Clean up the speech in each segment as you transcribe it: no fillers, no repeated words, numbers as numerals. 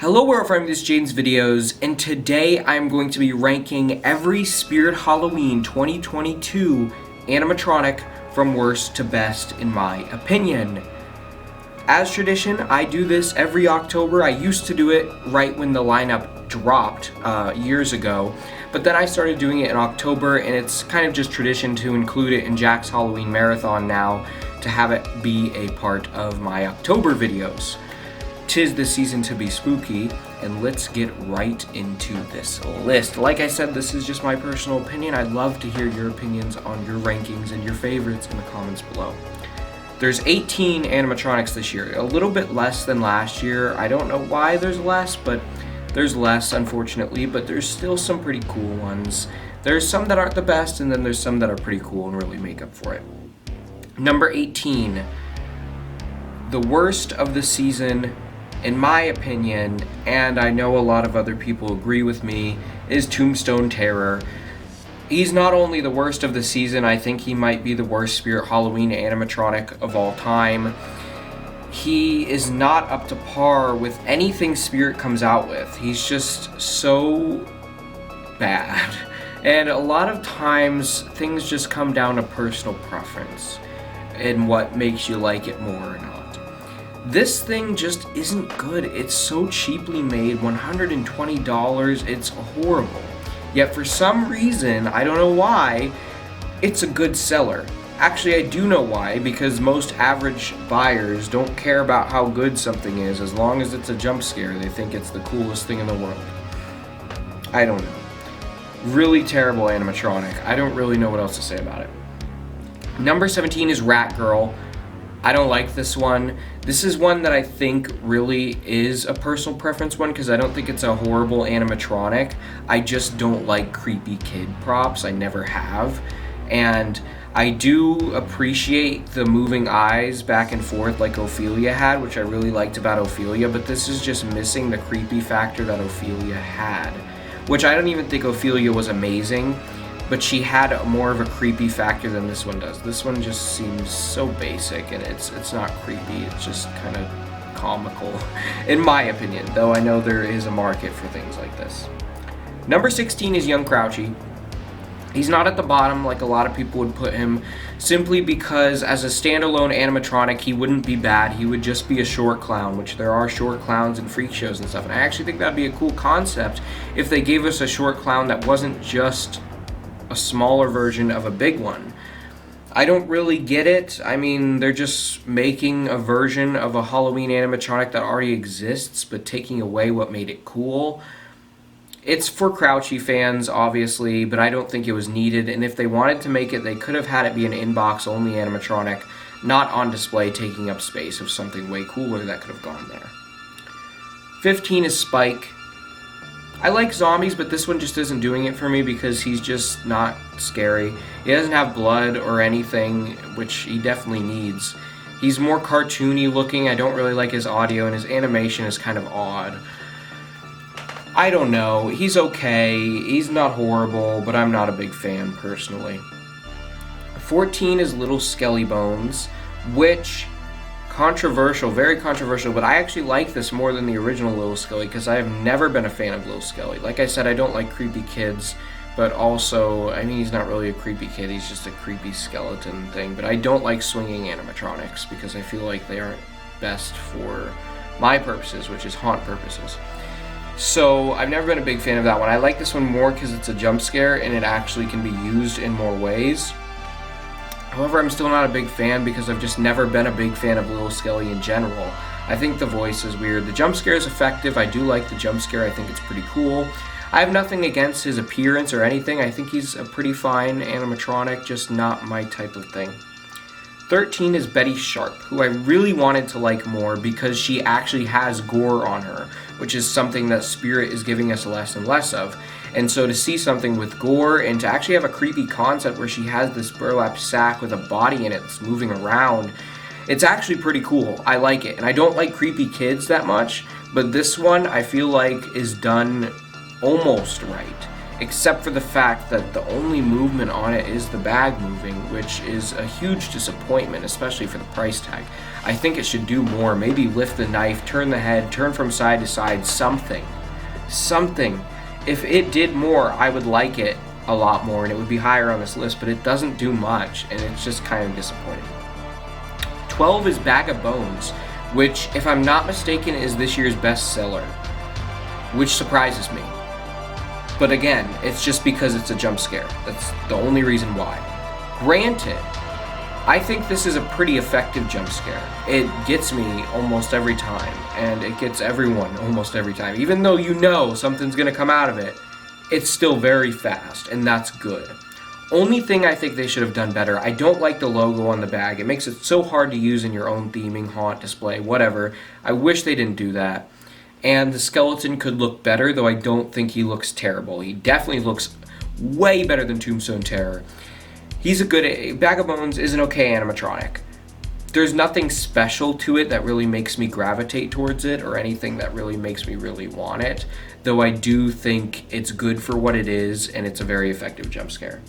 Hello, where from this Jane's videos, and today I'm going to be ranking every Spirit Halloween 2022 animatronic from worst to best in my opinion. As tradition, I do this every October. I used to do it right when the lineup dropped years ago, but then I started doing it in October, and it's kind of just tradition to include it in Jack's Halloween Marathon now to have it be a part of my October videos. 'Tis the season to be spooky, and let's get right into this list. Like I said, this is just my personal opinion. I'd love to hear your opinions on your rankings and your favorites in the comments below. There's 18 animatronics this year, a little bit less than last year. I don't know why there's less, but there's less, unfortunately, but there's still some pretty cool ones. There's some that aren't the best, and then there's some that are pretty cool and really make up for it. Number 18, the worst of the season, in my opinion, and I know a lot of other people agree with me, is Tombstone Terror. He's not only the worst of the season, I think he might be the worst Spirit Halloween animatronic of all time. He is not up to par with anything Spirit comes out with. He's just so bad. And a lot of times, things just come down to personal preference and what makes you like it more or not. This thing just isn't good. It's so cheaply made, $120, it's horrible. Yet for some reason, I don't know why, it's a good seller. Actually, I do know why, because most average buyers don't care about how good something is. As long as it's a jump scare, they think it's the coolest thing in the world. I don't know. Really terrible animatronic. I don't really know what else to say about it. Number 17 is Rat Girl. I don't like this one. This is one that I think really is a personal preference one because I don't think it's a horrible animatronic. I just don't like creepy kid props. I never have. And I do appreciate the moving eyes back and forth like Ophelia had, which I really liked about Ophelia, but this is just missing the creepy factor that Ophelia had, which I don't even think Ophelia was amazing, but she had more of a creepy factor than this one does. This one just seems so basic, and it's not creepy, it's just kind of comical, in my opinion, though I know there is a market for things like this. Number 16 is young Crouchy. He's not at the bottom like a lot of people would put him, simply because as a standalone animatronic, he wouldn't be bad. He would just be a short clown, which there are short clowns in freak shows and stuff, and I actually think that'd be a cool concept if they gave us a short clown that wasn't just a smaller version of a big one. I don't really get it. I mean, they're just making a version of a Halloween animatronic that already exists, but taking away what made it cool. It's for Crouchy fans, obviously, but I don't think it was needed, and if they wanted to make it, they could have had it be an in-box only animatronic, not on display taking up space of something way cooler that could have gone there. 15 is Spike. I like zombies, but this one just isn't doing it for me because he's just not scary. He doesn't have blood or anything, which he definitely needs. He's more cartoony looking. I don't really like his audio, and his animation is kind of odd. I don't know. He's okay. He's not horrible, but I'm not a big fan personally. 14 is Little Skelly Bones, which... controversial, very controversial, but I actually like this more than the original Little Skelly because I have never been a fan of Little Skelly. Like I said, I don't like creepy kids, but also, I mean, he's not really a creepy kid, he's just a creepy skeleton thing, but I don't like swinging animatronics because I feel like they aren't best for my purposes, which is haunt purposes. So I've never been a big fan of that one. I like this one more because it's a jump scare and it actually can be used in more ways. However, I'm still not a big fan because I've just never been a big fan of Little Skelly in general. I think the voice is weird. The jump scare is effective. I do like the jump scare. I think it's pretty cool. I have nothing against his appearance or anything. I think he's a pretty fine animatronic, just not my type of thing. 13 is Betty Sharp, who I really wanted to like more because she actually has gore on her, which is something that Spirit is giving us less and less of. And so to see something with gore and to actually have a creepy concept where she has this burlap sack with a body in it that's moving around, it's actually pretty cool. I like it. And I don't like creepy kids that much, but this one I feel like is done almost right. except for the fact that the only movement on it is the bag moving, which is a huge disappointment, especially for the price tag. I think it should do more, maybe lift the knife, turn the head, turn from side to side, something. If it did more, I would like it a lot more and it would be higher on this list, but it doesn't do much and it's just kind of disappointing. 12 is Bag of Bones, which, if I'm not mistaken, is this year's bestseller, which surprises me. But again, it's just because it's a jump scare. That's the only reason why. Granted, I think this is a pretty effective jump scare. It gets me almost every time, and it gets everyone almost every time. Even though you know something's gonna come out of it, it's still very fast, and that's good. Only thing I think they should have done better, I don't like the logo on the bag. It makes it so hard to use in your own theming, haunt, display, whatever. I wish they didn't do that. And the skeleton could look better, though I don't think he looks terrible. He definitely looks way better than Tombstone Terror. He's a good... Bag of Bones is an okay animatronic. There's nothing special to it that really makes me gravitate towards it or anything that really makes me really want it, though I do think it's good for what it is and it's a very effective jump scare.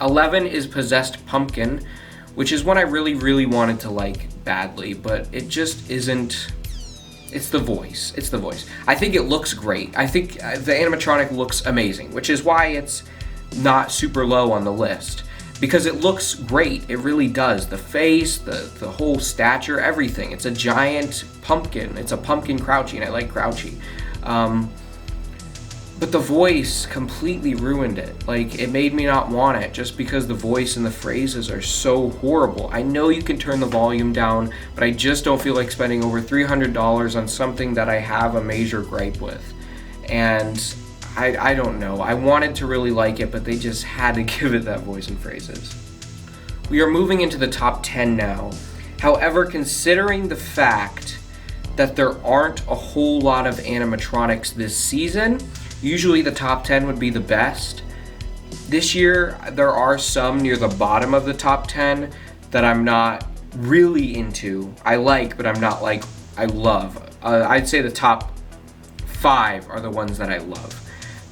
11 is Possessed Pumpkin, which is one I really, really wanted to like badly, but it just isn't... It's the voice. It's the voice. I think it looks great. I think the animatronic looks amazing, which is why it's not super low on the list. Because it looks great. It really does. The face, the whole stature, everything. It's a giant pumpkin. It's a pumpkin Crouchy, and I like Crouchy. But the voice completely ruined it. Like, it made me not want it just because the voice and the phrases are so horrible. I know you can turn the volume down, but I just don't feel like spending over $300 on something that I have a major gripe with. And I don't know. I wanted to really like it, but they just had to give it that voice and phrases. We are moving into the top 10 now. However, considering the fact that there aren't a whole lot of animatronics this season, usually the top 10 would be the best. This year, there are some near the bottom of the top 10 that I'm not really into. I like, but I'm not like, I love. I'd say the top 5 are the ones that I love.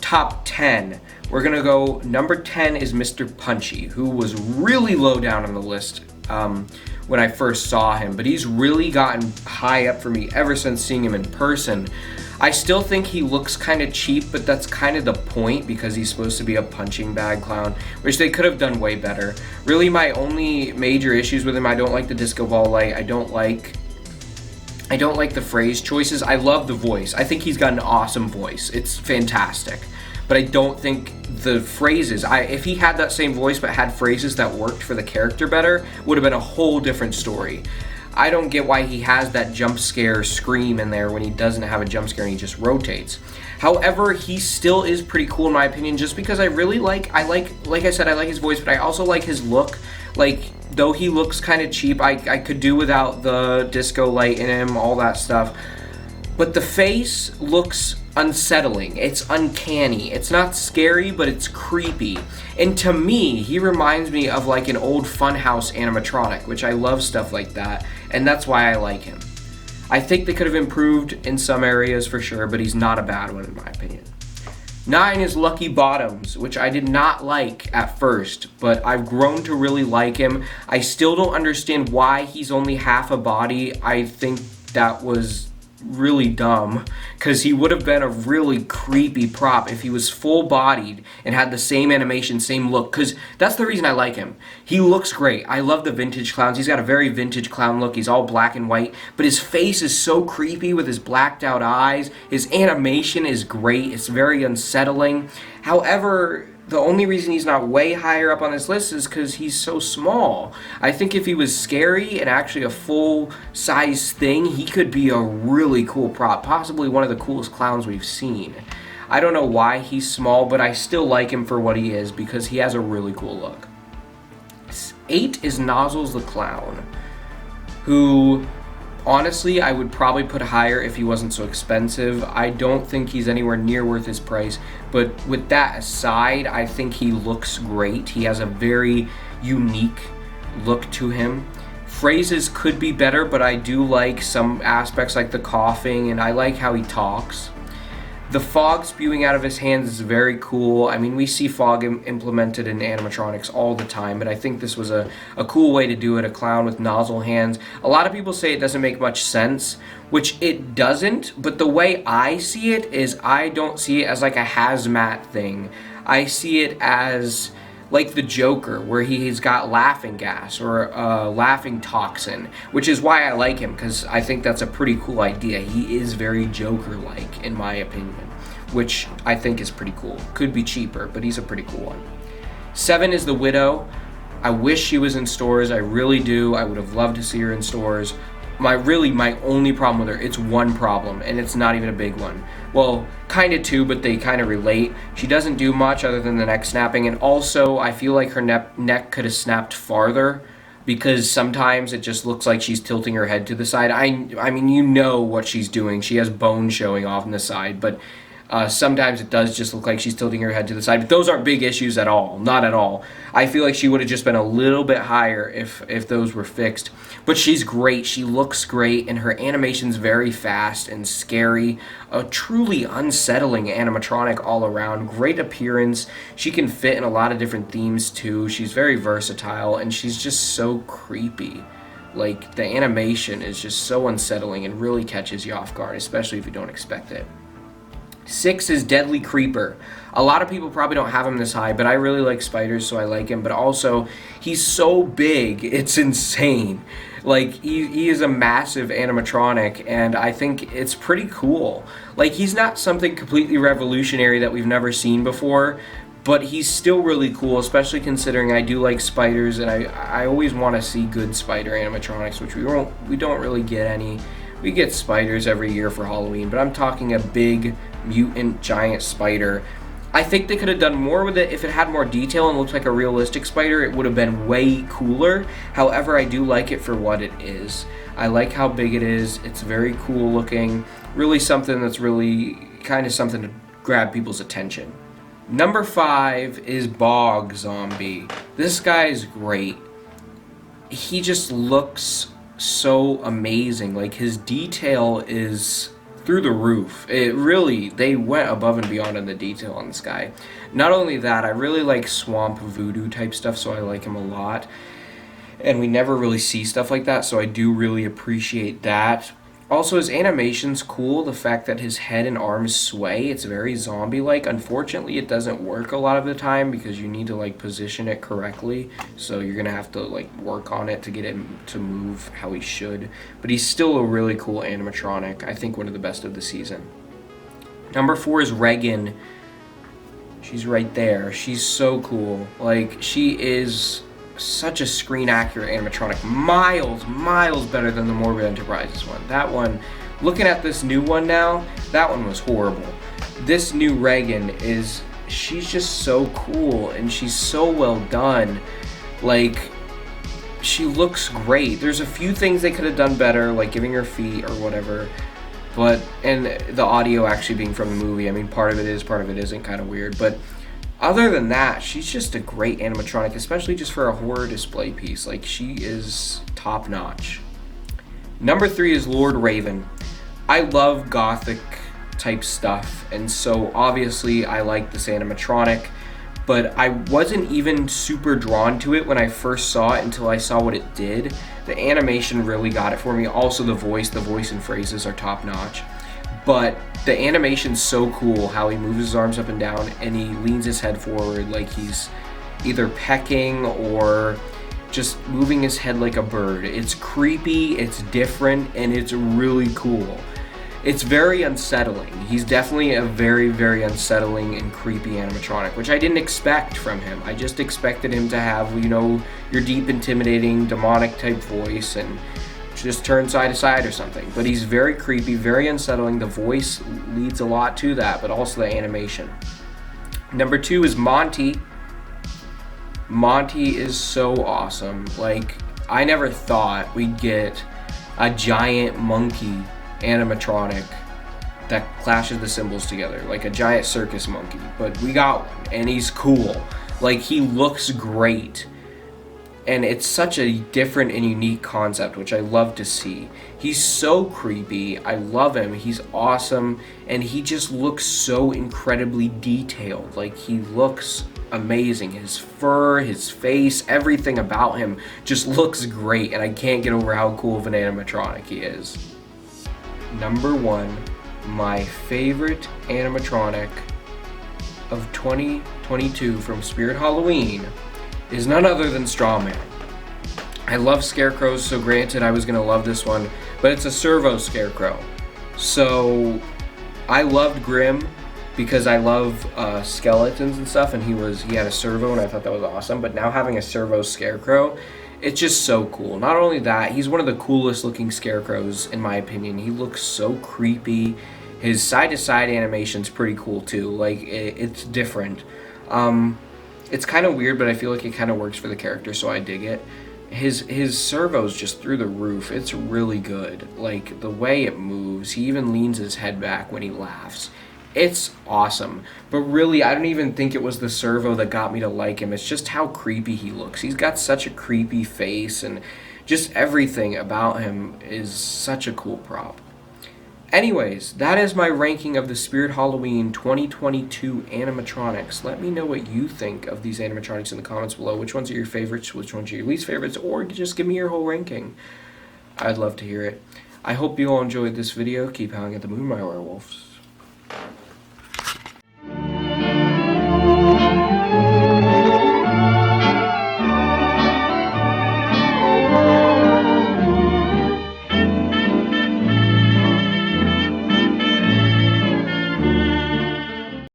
Top 10, we're gonna go, number 10 is Mr. Punchy, who was really low down on the list when I first saw him, but he's really gotten high up for me ever since seeing him in person. I still think he looks kind of cheap, but that's kind of the point because he's supposed to be a punching bag clown, which they could have done way better. Really, my only major issues with him, I don't like the disco ball light, I don't like the phrase choices. I love the voice. I think he's got an awesome voice. It's fantastic. But I don't think the phrases, if he had that same voice but had phrases that worked for the character better, would have been a whole different story. I don't get why he has that jump scare scream in there when he doesn't have a jump scare and he just rotates. However, he still is pretty cool in my opinion, just because I really like I said, I like his voice, but I also like his look. Like, though he looks kind of cheap, I could do without the disco light in him, all that stuff. But the face looks unsettling. It's uncanny. It's not scary, but it's creepy. And to me, he reminds me of like an old Funhouse animatronic, which I love stuff like that, and that's why I like him. I think they could have improved in some areas for sure, but he's not a bad one in my opinion. 9 is Lucky Bottoms, which I did not like at first, but I've grown to really like him. I still don't understand why he's only half a body. I think that was really dumb, because he would have been a really creepy prop if he was full-bodied and had the same animation, same look, because that's the reason I like him. He looks great. I love the vintage clowns. He's got a very vintage clown look. He's all black and white, but his face is so creepy with his blacked out eyes. His animation is great. It's very unsettling. However, the only reason he's not way higher up on this list is because he's so small. I think if he was scary and actually a full-size thing, he could be a really cool prop, possibly one of the coolest clowns we've seen. I don't know why he's small, but I still like him for what he is because he has a really cool look. 8 is Nozzles the Clown, who... honestly, I would probably put higher if he wasn't so expensive. I don't think he's anywhere near worth his price, but with that aside, I think he looks great. He has a very unique look to him. Phrases could be better, but I do like some aspects like the coughing, and I like how he talks. The fog spewing out of his hands is very cool. I mean, we see fog implemented in animatronics all the time, but I think this was a cool way to do it, a clown with nozzle hands. A lot of people say it doesn't make much sense, which it doesn't, but the way I see it is I don't see it as like a hazmat thing. I see it as like the Joker, where he's got laughing gas or laughing toxin, which is why I like him, because I think that's a pretty cool idea. He is very Joker-like, in my opinion, which I think is pretty cool. Could be cheaper, but he's a pretty cool one. 7 is the Widow. I wish she was in stores. I really do. I would have loved to see her in stores. My only problem with her, it's one problem, and it's not even a big one. Well, kind of two, but they kind of relate. She doesn't do much other than the neck snapping, and also I feel like her neck could have snapped farther, because sometimes it just looks like she's tilting her head to the side. I mean, you know what she's doing. She has bones showing off on the side, but sometimes it does just look like she's tilting her head to the side. But those aren't big issues at all. Not at all. I feel like she would have just been a little bit higher if those were fixed. But she's great. She looks great, and her animation's very fast and scary. A truly unsettling animatronic all around. Great appearance. She can fit in a lot of different themes too. She's very versatile, and she's just so creepy. Like, the animation is just so unsettling and really catches you off guard, especially if you don't expect it. 6 is Deadly Creeper. A lot of people probably don't have him this high, but I really like spiders, so I like him. But also, he's so big, it's insane. Like, he is a massive animatronic, and I think it's pretty cool. Like, he's not something completely revolutionary that we've never seen before, but he's still really cool, especially considering I do like spiders, and I always want to see good spider animatronics, which we don't really get any. We get spiders every year for Halloween, but I'm talking a big mutant giant spider. I think they could have done more with it. If it had more detail and looked like a realistic spider, it would have been way cooler. However, I do like it for what it is. I like how big it is. It's very cool looking. Really something that's really kind of something to grab people's attention. Number 5 is Bog Zombie. This guy is great. He just looks so amazing. Like, his detail is through the roof. They went above and beyond in the detail on this guy. Not only that, I really like swamp voodoo type stuff, so I like him a lot. And we never really see stuff like that, so I do really appreciate that. Also, his animation's cool. The fact that his head and arms sway, it's very zombie-like. Unfortunately, it doesn't work a lot of the time because you need to, like, position it correctly. So you're going to have to, like, work on it to get him to move how he should. But he's still a really cool animatronic. I think one of the best of the season. Number 4 is Reagan. She's right there. She's so cool. Like, she is such a screen accurate animatronic, miles better than the Morbid Enterprises one. That one, looking at this new one now, that one was horrible. This new Reagan she's just so cool, and she's so well done. Like, she looks great. There's a few things they could have done better, like giving her feet or whatever, and the audio actually being from the movie. I mean, part of it is, part of it isn't, kind of weird, but other than that, she's just a great animatronic, especially just for a horror display piece. Like, she is top notch. Number 3 is Lord Raven. I love gothic type stuff, and so obviously I like this animatronic, but I wasn't even super drawn to it when I first saw it until I saw what it did. The animation really got it for me. Also the voice and phrases are top notch. But the animation's so cool, how he moves his arms up and down and he leans his head forward like he's either pecking or just moving his head like a bird. It's creepy, it's different, and it's really cool. It's very unsettling. He's definitely a very, very unsettling and creepy animatronic, which I didn't expect from him. I just expected him to have, your deep, intimidating, demonic type voice and just turn side to side or something. But he's very creepy, very unsettling. The voice leads a lot to that, but also the animation. Number 2 is Monty. Monty is so awesome. Like, I never thought we'd get a giant monkey animatronic that clashes the symbols together, like a giant circus monkey. But we got one, and he's cool. Like, he looks great. and it's such a different and unique concept, which I love to see. He's so creepy. I love him. He's awesome, and he just looks so incredibly detailed. Like, he looks amazing. His fur, his face, everything about him just looks great, and I can't get over how cool of an animatronic he is. Number 1, my favorite animatronic of 2022 from Spirit Halloween is none other than Strawman. I love Scarecrows, so granted I was going to love this one, but it's a servo Scarecrow. So I loved Grimm because I love skeletons and stuff, and he had a servo, and I thought that was awesome. But now having a servo Scarecrow, it's just so cool. Not only that, he's one of the coolest looking Scarecrows in my opinion. He looks so creepy. His side-to-side animation's pretty cool too. Like, it's different. It's kind of weird, but I feel like it kind of works for the character, so I dig it. His servo's just through the roof. It's really good. Like, the way it moves, he even leans his head back when he laughs. It's awesome. But really, I don't even think it was the servo that got me to like him. It's just how creepy he looks. He's got such a creepy face, and just everything about him is such a cool prop. Anyways, that is my ranking of the Spirit Halloween 2022 animatronics. Let me know what you think of these animatronics in the comments below. Which ones are your favorites, which ones are your least favorites, or just give me your whole ranking. I'd love to hear it. I hope you all enjoyed this video. Keep howling at the moon, my werewolves.